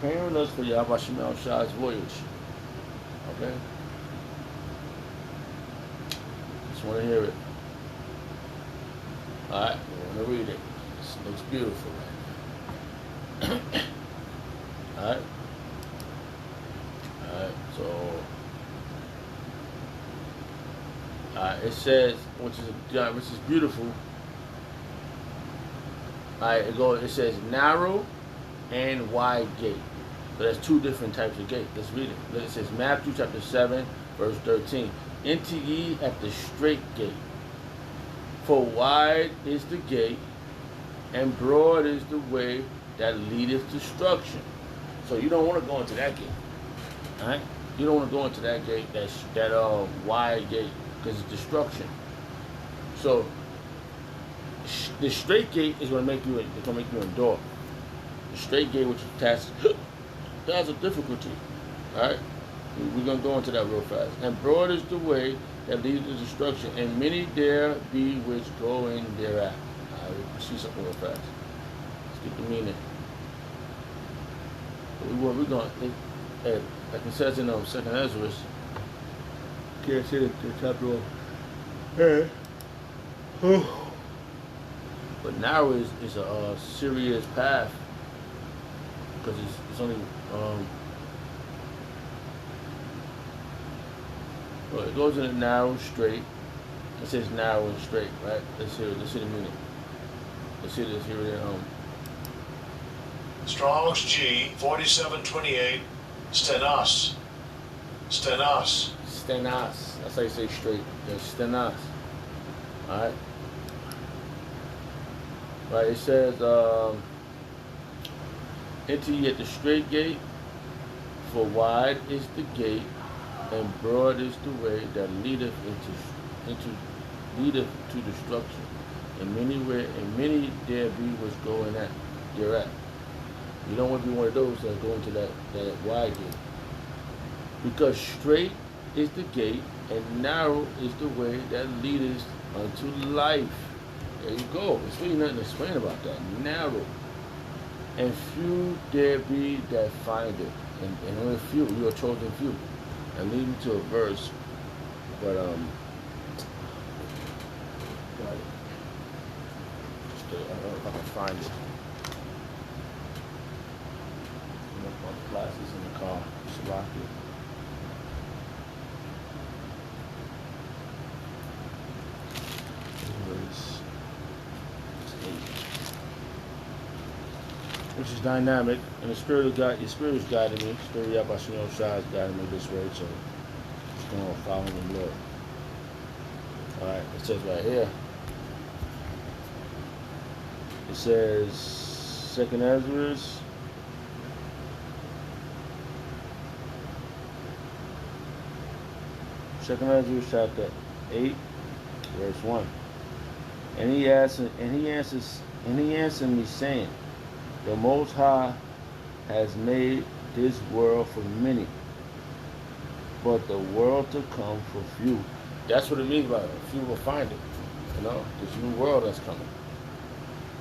preparing us for Yahweh Shemel Shah's voyage. Okay? Just want to hear it. Alright, we're going to read it. This looks beautiful right now. Alright? Alright, so it says, which is beautiful. Alright, it says narrow and wide gate. So that's two different types of gate. Let's read it. It says Matthew chapter 7, verse 13. Enter ye at the straight gate, for wide is the gate, and broad is the way that leadeth to destruction. So you don't want to go into that gate. Alright? You don't want to go into that gate, that wide gate, because it's destruction. So the straight gate is going to make you endure. The straight gate, which is attached, that's a difficulty. Alright? We're going to go into that real fast. And broad is the way that leads to destruction, and many there be which go in thereat. Alright, we'll see something real fast. Let's get the meaning. We're going to, like it says in 2nd Ezra, can't say the chapter of, but narrow is a serious path, because it's only well, it goes in a narrow straight. It says narrow and straight, right? Let's hear the meaning. Let's hear this. Hear it. Strong's G 4728 stenos. Stenos. Stenos. That's how you say straight. Yeah, stenos. Alright. Right, it says enter ye at the straight gate, for wide is the gate, and broad is the way that leadeth to destruction. And many there be which go in that thereat. You don't want to be one of those that go into that wide gate. Because straight is the gate, and narrow is the way that leadeth unto life. There you go. There's really nothing to explain about that. Narrow. And few there be that find it. And only few. You are chosen few. And lead me to a verse. But I don't know if I can find it. My glasses in the car. Just lock it. Which is dynamic, and the Spirit of God, your Spirit is guiding me. Spirit of Yahweh Shemel Shah is guiding me this way, so just going to follow the Lord. Alright, it says right here. It says 2nd Ezra. Second Ezra chapter 8, verse 1. And he answered me, saying, the Most High has made this world for many, but the world to come for few. That's what it means by it. Few will find it. You know, this new world that's coming.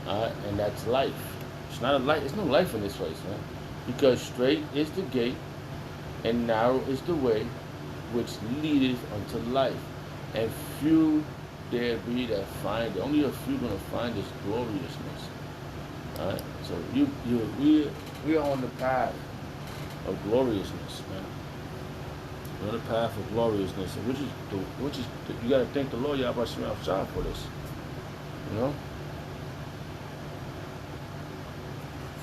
Alright, and that's life. It's not a life. There's no life in this place, man. Because straight is the gate, and narrow is the way which leadeth unto life, and few there be that find it. Only a few gonna find this gloriousness. Alright, so we are on the path of gloriousness, man. We're on the path of gloriousness, which is you gotta thank the Lord Yahweh Shemel Shah for this. You know?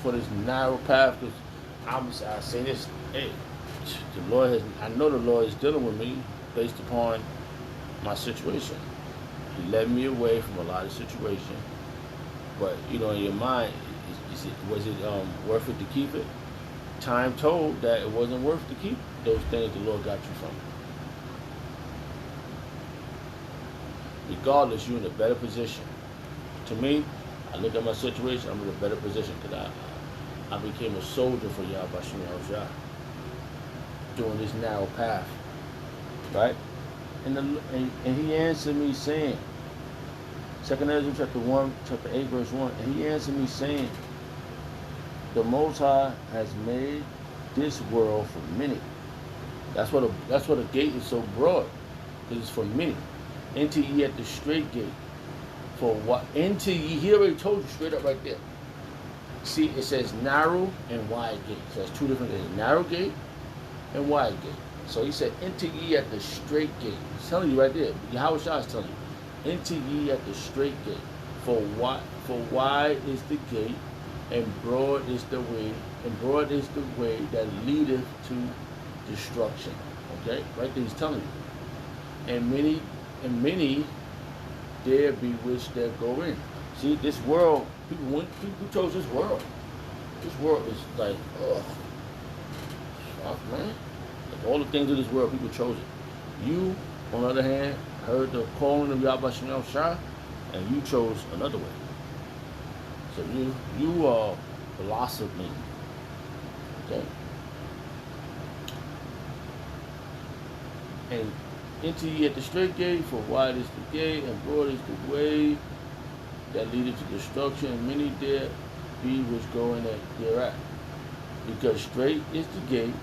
For this narrow path, because I say this, hey, I know the Lord is dealing with me based upon my situation. He led me away from a lot of situations. But, you know, in your mind, was it worth it to keep it? Time told that it wasn't worth to keep those things the Lord got you from. Regardless, you're in a better position. To me, I look at my situation, I'm in a better position because I became a soldier for Yahweh Shemel Shah, doing this narrow path, right? And he answered me saying, 2nd Ezra chapter 8 verse 1, and he answered me saying, the Most High has made this world for many. That's what a gate is so broad, because it's for many. Enter ye at the straight gate. For what? Enter ye. He already told you straight up right there. See, it says narrow and wide gate. So it's two different gates: narrow gate and wide gate. So he said, enter ye at the straight gate. He's telling you right there. Yahweh Shah is telling you, enter ye at the straight gate. For wide is the gate, and broad is the way, that leadeth to destruction. Okay, right there he's telling you. And many there be which that go in. See, this world, people chose this world. This world is like, ugh, fuck, man. Like all the things of this world, people chose it. You, on the other hand, heard the calling of Yahweh Shem Shah, and you chose another way. So you are blossoming. Okay? And enter ye at the straight gate, for wide is the gate, and broad is the way that leadeth to destruction, and many there be which go in thereat. Because straight is the gate,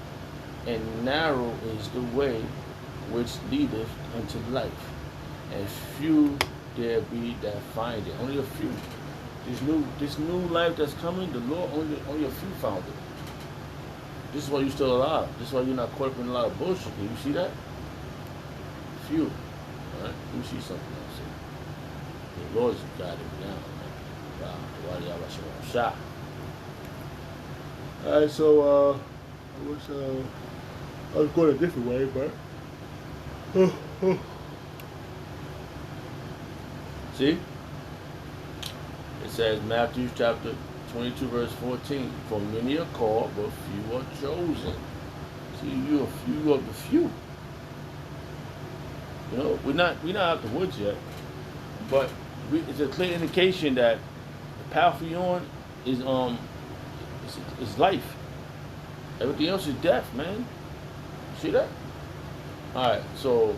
and narrow is the way which leadeth unto life, and few there be that find it. Only a few. This new life that's coming, the Lord, only a few found it. This is why you're still alive. This is why you're not caught up in a lot of bullshit. Can you see that? Few. Alright? You see something else here. The Lord's guiding me now. Wow. Alright, so I was going a different way, but see? It says Matthew chapter 22 verse 14, for many are called, but few are chosen. See, you're a few of the few. You know, we're not out the woods yet, but it's a clear indication that the path we're on is life. Everything else is death, man. See that? Alright, so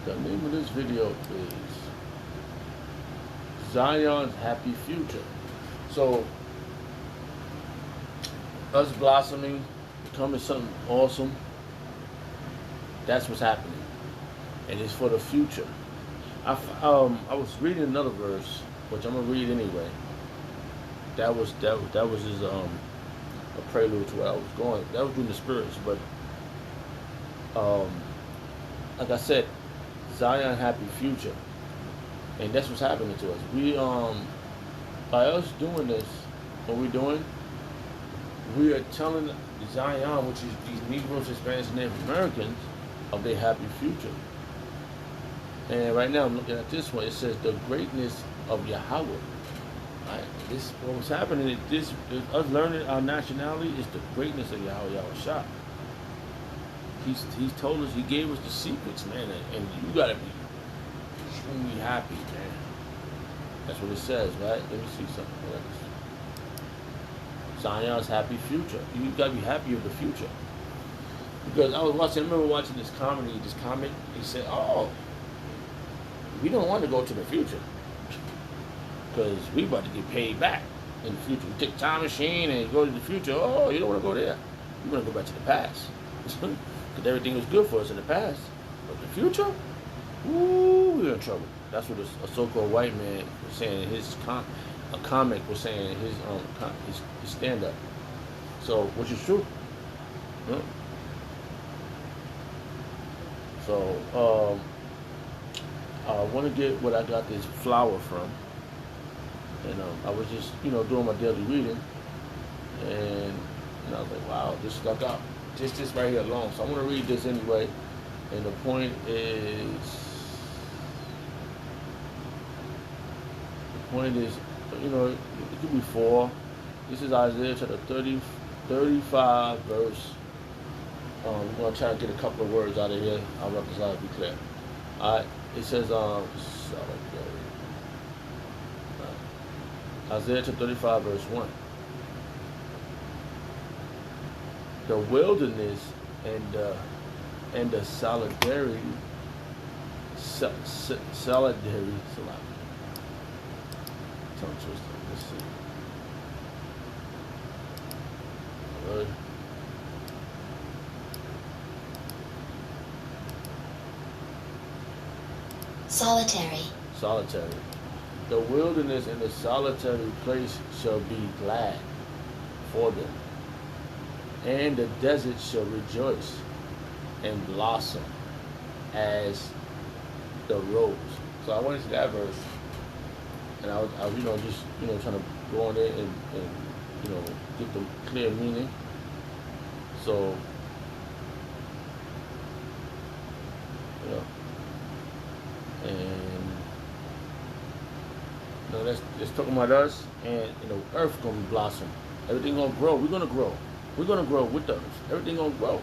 the name of this video is Zion's Happy Future. So us blossoming, becoming something awesome, that's what's happening. And it's for the future. I was reading another verse, which I'm gonna read anyway. That was his a prelude to where I was going. That was in the spirits, but like I said, Zion Happy Future. And that's what's happening to us. We by us doing this, what we're doing, we are telling Zion, which is these Negroes, Hispanics, and Native Americans, of their happy future. And right now I'm looking at this one. It says the greatness of Yahweh. Right? This what was happening is us learning our nationality is the greatness of Yahweh Shah. He's told us, he gave us the secrets, man, and you gotta be extremely happy, man. That's what it says, right? Let me see something. Zion's happy future. You gotta be happy of the future. Because I remember watching this comic, he said, oh, we don't want to go to the future. Because we about to get paid back in the future. We take a time machine and go to the future. Oh, you don't want to go there. You want to go back to the past. Because everything was good for us in the past. But the future? Ooh, we're in trouble. That's what a so-called white man was saying in his a comic was saying in his stand-up. So, which is true. Yeah. So, I want to get what I got this flower from. And I was just, doing my daily reading. And I was like, wow, this I got just this right here alone. So I'm going to read this anyway. And the point is, it could be 4. This is Isaiah chapter 35 verse. I'm going to try to get a couple of words out of here. I'll reconcile to be clear. Alright, it says, Isaiah chapter 35 verse 1. The wilderness and the solidarity, tongue twister. Let's see. Solitary. Solitary. The wilderness and the solitary place shall be glad for them, and the desert shall rejoice and blossom as the rose. So I went to that verse, and I was just trying to go on there and get the clear meaning. So and that's talking about us, and earth gonna blossom. Everything gonna grow. We're gonna grow. We're gonna grow with the earth. Everything gonna grow.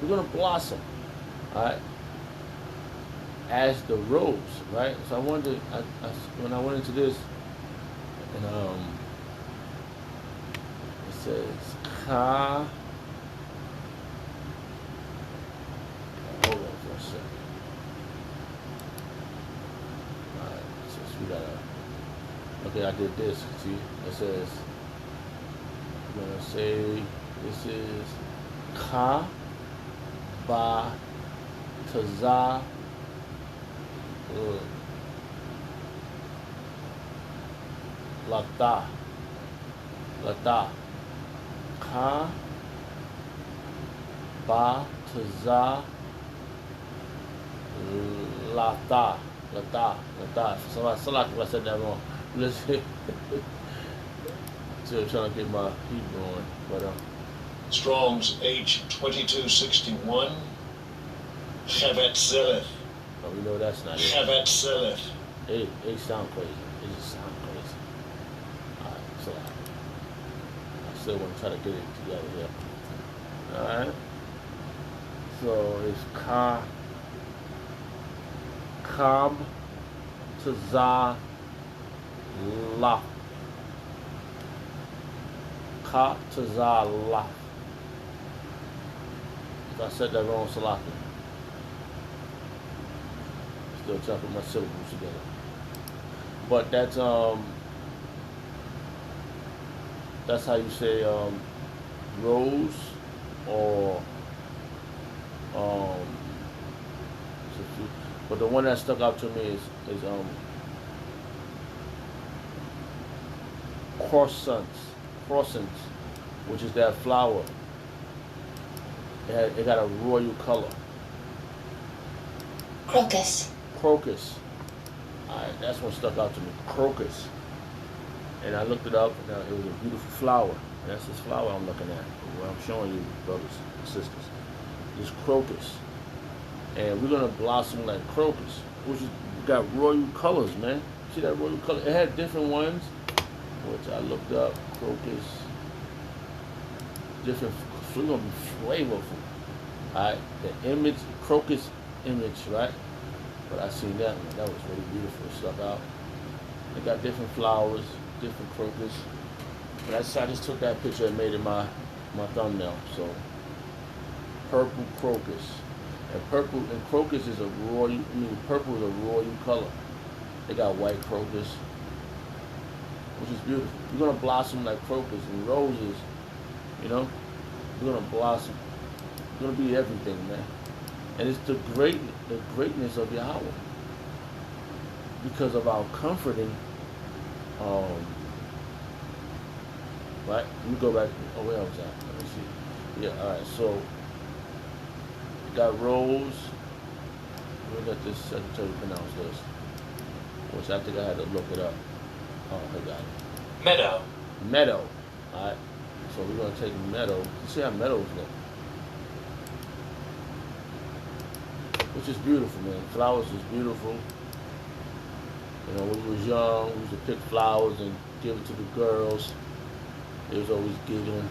We're gonna blossom. All right. As the rose, right? So I wondered, when I went into this, and it says ka. Hold on for a second. All right. So we gotta. Okay, I did this. See, it says. I'm gonna say this is ka ba taza. Lata ka ba taza lata. Salak if I said that wrong. Let's see. So I'm trying to get my heat going, but Strong's H2261. Chevet Zeleth. oh, we know that's not it. Chevet Zeleth. It sound crazy. It just sound crazy. Alright, so I still want to try to get it together here. Alright. So it's Kab Taza La. Ka Taza La. If I said that wrong, Salaki. Still trying to put my syllables together. But that's how you say rose or but the one that stuck out to me is croissants, which is that flower. It got a royal color. Crocus. Alright, that's what stuck out to me. Crocus. And I looked it up, and it was a beautiful flower. And that's this flower I'm looking at. What I'm showing you, brothers and sisters. This crocus. And we're gonna blossom like crocus, which is got royal colors, man. See that royal color? It had different ones, which I looked up. Crocus. Different. We're gonna be flavorful. Alright, the image, crocus image, right? But I seen that one. That was really beautiful. It stuck out. They got different flowers, different crocus. But I just took that picture and made it my thumbnail. So purple crocus. And purple and crocus is a royal. Purple is a royal color. They got white crocus, which is beautiful. You're gonna blossom like crocus and roses. You're gonna blossom. You're gonna be everything, man. And it's the greatness of Yahweh, because of our comforting. Right? Let me go back. Oh, where I was at? Let me see. Yeah. All right. So you got rose. We'll let this secretary pronounce this, which I think I had to look it up. Oh, I got it. Meadow. All right. So we're gonna take meadow. You see how meadows look. Which is beautiful, man. Flowers is beautiful. When we was young, we used to pick flowers and give it to the girls. They was always giggling.